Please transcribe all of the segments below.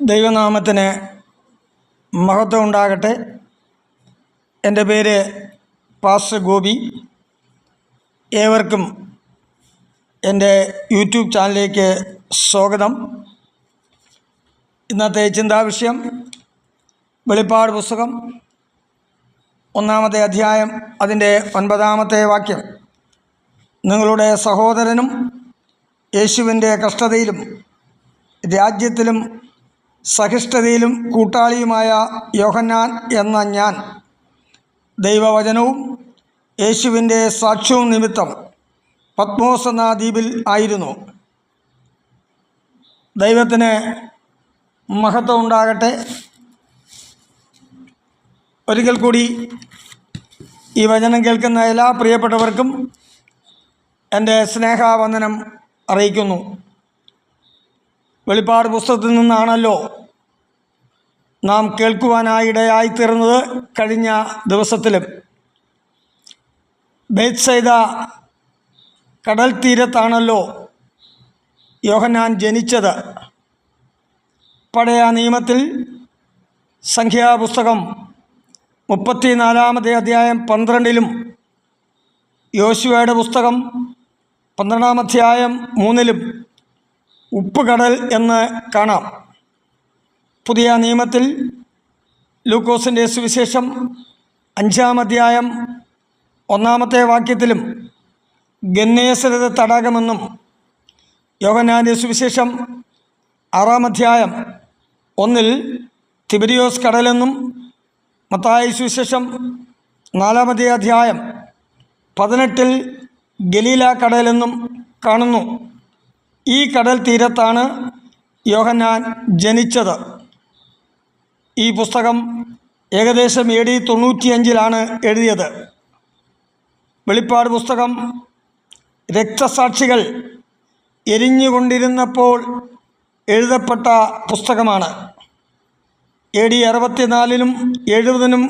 ദൈവനാമത്തിന് മഹത്വം ഉണ്ടാകട്ടെ. എൻ്റെ പേര് പാസ്റ്റർ ഗോപി. ഏവർക്കും എൻ്റെ യൂട്യൂബ് ചാനലിലേക്ക് സ്വാഗതം. ഇന്നത്തെ ചിന്താവിഷയം വെളിപ്പാട് പുസ്തകം 1-ാമത്തെ അധ്യായം അതിൻ്റെ 9-ാമത്തെ വാക്യം. നിങ്ങളുടെ സഹോദരനും യേശുവിൻ്റെ കഷ്ടതയിലും രാജ്യത്തിലും സഹിഷ്ണുതയിലും കൂട്ടാളിയുമായ യോഹന്നാൻ എന്ന ഞാൻ ദൈവവചനവും യേശുവിൻ്റെ സാക്ഷ്യവും നിമിത്തം പത്മോസ് എന്ന ദ്വീപിൽ ആയിരുന്നു. ദൈവത്തിന് മഹത്വം ഉണ്ടാകട്ടെ. ഒരിക്കൽ കൂടി ഈ വചനം കേൾക്കുന്ന എല്ലാ പ്രിയപ്പെട്ടവർക്കും എൻ്റെ സ്നേഹവന്ദനം അറിയിക്കുന്നു. വെളിപ്പാട് പുസ്തകത്തിൽ നിന്നാണല്ലോ നാം കേൾക്കുവാനായിടയായിത്തീർന്നത്. കഴിഞ്ഞ ദിവസത്തിലും ബേത്സൈദ കടൽ തീരത്താണല്ലോ യോഹന്നാൻ ജനിച്ചത്. പഴയ നിയമത്തിൽ സംഖ്യാപുസ്തകം 34-ാമത്തെ അധ്യായം 12-ലും യോശുവയുടെ പുസ്തകം 12-ാം അധ്യായം 3-ലും ഉപ്പുകടൽ എന്ന് കാണാം. പുതിയ നിയമത്തിൽ ലൂക്കോസിൻ്റെ സുവിശേഷം 5-ാം അധ്യായം 1-ാമത്തെ വാക്യത്തിലും ഗന്നേസരത്ത് തടാകമെന്നും, യോഹന്നാൻ്റെ സുവിശേഷം 6-ാം അധ്യായം 1-ൽ തിബരിയോസ് കടലെന്നും, മത്തായി സുവിശേഷം 4-ാമത്തെ അധ്യായം 18-ൽ ഗലീല കടലെന്നും കാണുന്നു. ഈ കടൽ തീരത്താണ് യോഹന്നാൻ ജനിച്ചത്. ഈ പുസ്തകം ഏകദേശം AD 95-ലാണ് എഴുതിയത്. വെളിപ്പാട് പുസ്തകം രക്തസാക്ഷികൾ എരിഞ്ഞുകൊണ്ടിരുന്നപ്പോൾ എഴുതപ്പെട്ട പുസ്തകമാണ്. AD 64-നും 70-നും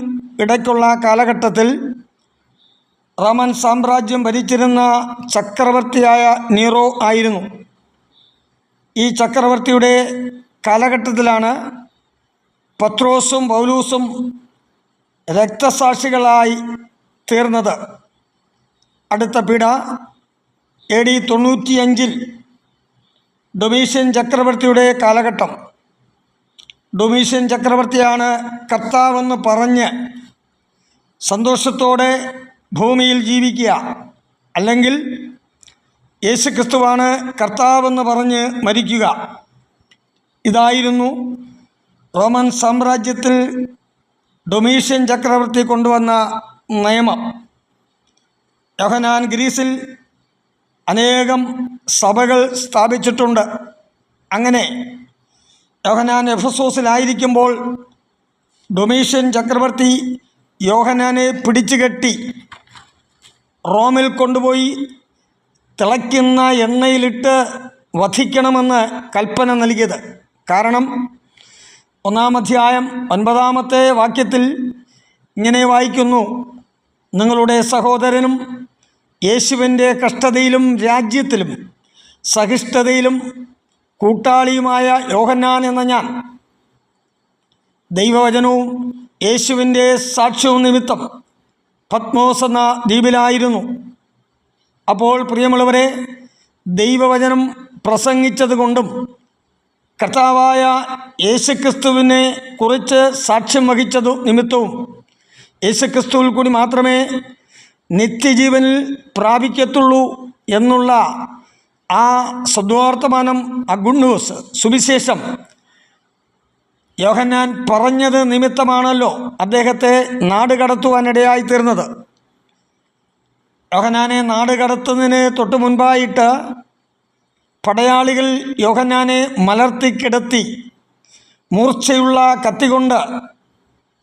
ഇടയ്ക്കുള്ള കാലഘട്ടത്തിൽ റോമൻ സാമ്രാജ്യം ഭരിച്ചിരുന്ന ചക്രവർത്തിയായ നീറോ ആയിരുന്നു. ഈ ചക്രവർത്തിയുടെ കാലഘട്ടത്തിലാണ് പത്രോസും പൗലൂസും രക്തസാക്ഷികളായി തീർന്നത്. അടുത്ത പീഡ AD 95-ൽ ഡൊമീഷ്യൻ ചക്രവർത്തിയുടെ കാലഘട്ടം. ഡൊമീഷ്യൻ ചക്രവർത്തിയാണ് കർത്താവെന്ന് പറഞ്ഞ് സന്തോഷത്തോടെ ഭൂമിയിൽ ജീവിക്കുക, അല്ലെങ്കിൽ യേശുക്രിസ്തുവാണ് കർത്താവെന്ന് പറഞ്ഞ് മരിക്കുക. ഇതായിരുന്നു റോമൻ സാമ്രാജ്യത്തിൽ ഡൊമീഷ്യൻ ചക്രവർത്തി കൊണ്ടുവന്ന നിയമം. യോഹന്നാൻ ഗ്രീസിൽ അനേകം സഭകൾ സ്ഥാപിച്ചിട്ടുണ്ട്. അങ്ങനെ യോഹന്നാൻ എഫെസോസിലായിരിക്കുമ്പോൾ ഡൊമീഷ്യൻ ചക്രവർത്തി യോഹന്നാനെ പിടിച്ചുകെട്ടി റോമിൽ കൊണ്ടുപോയി തിളയ്ക്കുന്ന എണ്ണയിലിട്ട് വധിക്കണമെന്ന് കൽപ്പന നൽകിയത്. കാരണം 1-ാം അധ്യായം 9-ാമത്തെ വാക്യത്തിൽ ഇങ്ങനെ വായിക്കുന്നു: നിങ്ങളുടെ സഹോദരനും യേശുവിൻ്റെ കഷ്ടതയിലും രാജ്യത്തിലും സഹിഷ്ണുതയിലും കൂട്ടാളിയുമായ യോഹന്നാൻ എന്ന ഞാൻ ദൈവവചനവും യേശുവിൻ്റെ സാക്ഷ്യവും നിമിത്തം പത്മോസ് എന്ന ദ്വീപിലായിരുന്നു. അപ്പോൾ പ്രിയമുള്ളവരെ, ദൈവവചനം പ്രസംഗിച്ചതുകൊണ്ടും കർത്താവായ യേശുക്രിസ്തുവിനെ കുറിച്ച് സാക്ഷ്യം വഹിച്ചതു നിമിത്തവും യേശുക്രിസ്തുവിൽ കൂടി മാത്രമേ നിത്യജീവനിൽ പ്രാപിക്കത്തുള്ളൂ എന്നുള്ള ആ സദ്വർത്തമാനം, ആ ഗുഡ് ന്യൂസ്, സുവിശേഷം യോഹന്നാൻ പറഞ്ഞത് നിമിത്തമാണല്ലോ അദ്ദേഹത്തെ നാട് കടത്തുവാനിടയായിത്തീർന്നത്. യോഹന്നാനെ നാട് കടത്തുന്നതിന് തൊട്ട് മുൻപായിട്ട് പടയാളികൾ യോഹന്നാനെ മലർത്തിക്കിടത്തി മൂർച്ചയുള്ള കത്തികൊണ്ട്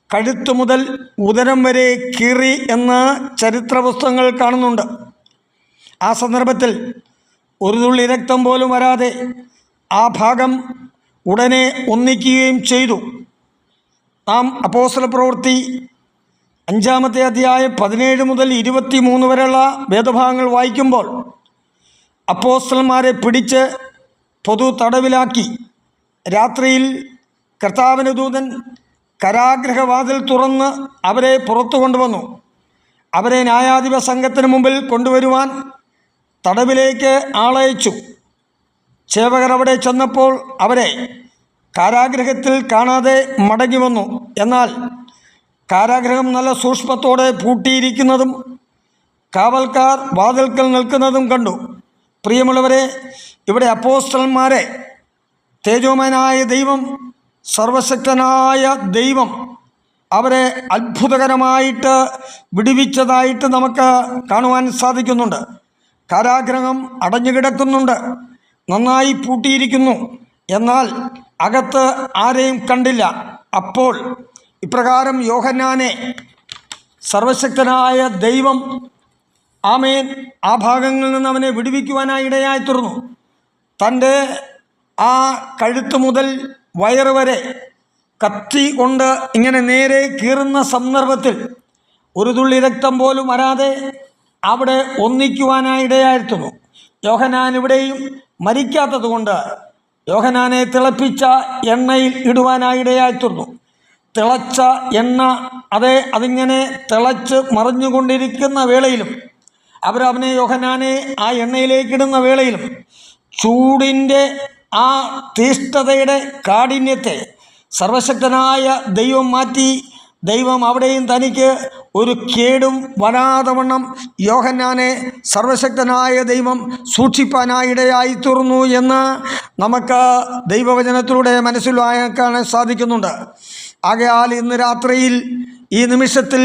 കഴുത്തു മുതൽ ഉദരം വരെ കീറി എന്ന് ചരിത്ര പുസ്തകങ്ങൾ കാണുന്നുണ്ട്. ആ സന്ദർഭത്തിൽ ഒരു തുള്ളി രക്തം പോലും വരാതെ ആ ഭാഗം ഉടനെ ഒന്നിക്കുകയും ചെയ്തു. നാം അപ്പോസ്തലപ്രവൃത്തി 5-ാമത്തെ അധ്യായം 17 മുതൽ 23 വരെയുള്ള വേദഭാഗങ്ങൾ വായിക്കുമ്പോൾ അപ്പോസ്തലന്മാരെ പിടിച്ച് പൊതു തടവിലാക്കി രാത്രിയിൽ കർത്താവിൻ്റെ ദൂതൻ കാരാഗൃഹവാതിൽ തുറന്ന് അവരെ പുറത്തു കൊണ്ടുവന്നു. അവരെ ന്യായാധിപ സംഘത്തിന് മുമ്പിൽ കൊണ്ടുവരുവാൻ തടവിലേക്ക് ആളയച്ചു. സേവകർ അവിടെ ചെന്നപ്പോൾ അവരെ കാരാഗൃഹത്തിൽ കാണാതെ മടങ്ങി വന്നു. എന്നാൽ കാരാഗൃഹം നല്ല സൂക്ഷ്മത്തോടെ പൂട്ടിയിരിക്കുന്നതും കാവൽക്കാർ വാതിൽക്കൽ നിൽക്കുന്നതും കണ്ടു. പ്രിയമുള്ളവരെ, ഇവിടെ അപ്പോസ്തലന്മാരെ തേജോമയനായ ദൈവം, സർവശക്തനായ ദൈവം അവരെ അത്ഭുതകരമായിട്ട് വിടുവിച്ചതായിട്ട് നമുക്ക് കാണുവാൻ സാധിക്കുന്നുണ്ട്. കാരാഗൃഹം അടഞ്ഞുകിടക്കുന്നുണ്ട്, നന്നായി പൂട്ടിയിരിക്കുന്നു. എന്നാൽ അകത്ത് ആരെയും കണ്ടില്ല. അപ്പോൾ ഇപ്രകാരം യോഹന്നാനെ സർവശക്തനായ ദൈവം ആമേൻ ആ ഭാഗങ്ങളിൽ നിന്ന് അവനെ വിടുവിക്കുവാനായി ഇടയായി തീർന്നു. തൻ്റെ ആ കഴുത്ത് മുതൽ വയറ് വരെ കത്തി കൊണ്ട് ഇങ്ങനെ നേരെ കീറുന്ന സന്ദർഭത്തിൽ ഒരു തുള്ളി രക്തം പോലും വരാതെ അവിടെ ഒന്നിക്കുവാനായി ഇടയായിരുന്നു. യോഹന്നാൻ ഇവിടെയും മരിക്കാത്തത് കൊണ്ട് യോഹന്നാനെ തിളപ്പിച്ച എണ്ണയിൽ ഇടുവാനായി ഇടയായിത്തീർന്നു. തിളച്ച എണ്ണ അതിങ്ങനെ തിളച്ച് മറിഞ്ഞുകൊണ്ടിരിക്കുന്ന വേളയിലും അവനെ യോഹന്നാനെ ആ എണ്ണയിലേക്കിടുന്ന വേളയിലും ചൂടിൻ്റെ ആ തീഷ്ണതയുടെ കാഠിന്യത്തെ സർവശക്തനായ ദൈവം മാറ്റി. ദൈവം അവിടെയും തനിക്ക് ഒരു കേടും വരാതവണ്ണം യോഹന്നാനെ സർവശക്തനായ ദൈവം സൂക്ഷിപ്പാനായിടയായി തീർന്നു എന്ന് നമുക്ക് ദൈവവചനത്തിലൂടെ മനസ്സിലാക്കാൻ സാധിക്കുന്നുണ്ട്. ആകയാൽ ഇന്ന് രാത്രിയിൽ ഈ നിമിഷത്തിൽ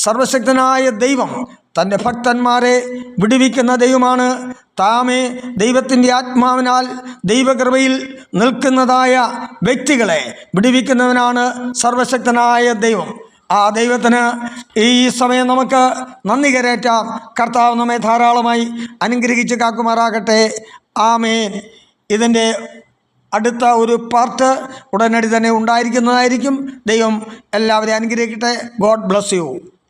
സർവശക്തനായ ദൈവം തൻ്റെ ഭക്തന്മാരെ വിടുവിക്കുന്ന ദൈവമാണ്. താമേ ദൈവത്തിൻ്റെ ആത്മാവിനാൽ ദൈവകൃപയിൽ നിൽക്കുന്നതായ വ്യക്തികളെ വിടുവിക്കുന്നവനാണ് സർവശക്തനായ ദൈവം. ആ ദൈവത്തിന് ഈ സമയം നമുക്ക് നന്ദി കരേറ്റാം. കർത്താവ് നമ്മെ ധാരാളമായി അനുഗ്രഹിച്ച് കാക്കുമാറാകട്ടെ. ആമേൻ. ഇതിൻ്റെ അടുത്ത ഒരു പാർട്ട് ഉടനടി തന്നെ ഉണ്ടായിരിക്കുന്നതായിരിക്കും. ദൈവം എല്ലാവരെയും അനുഗ്രഹിക്കട്ടെ. God bless you.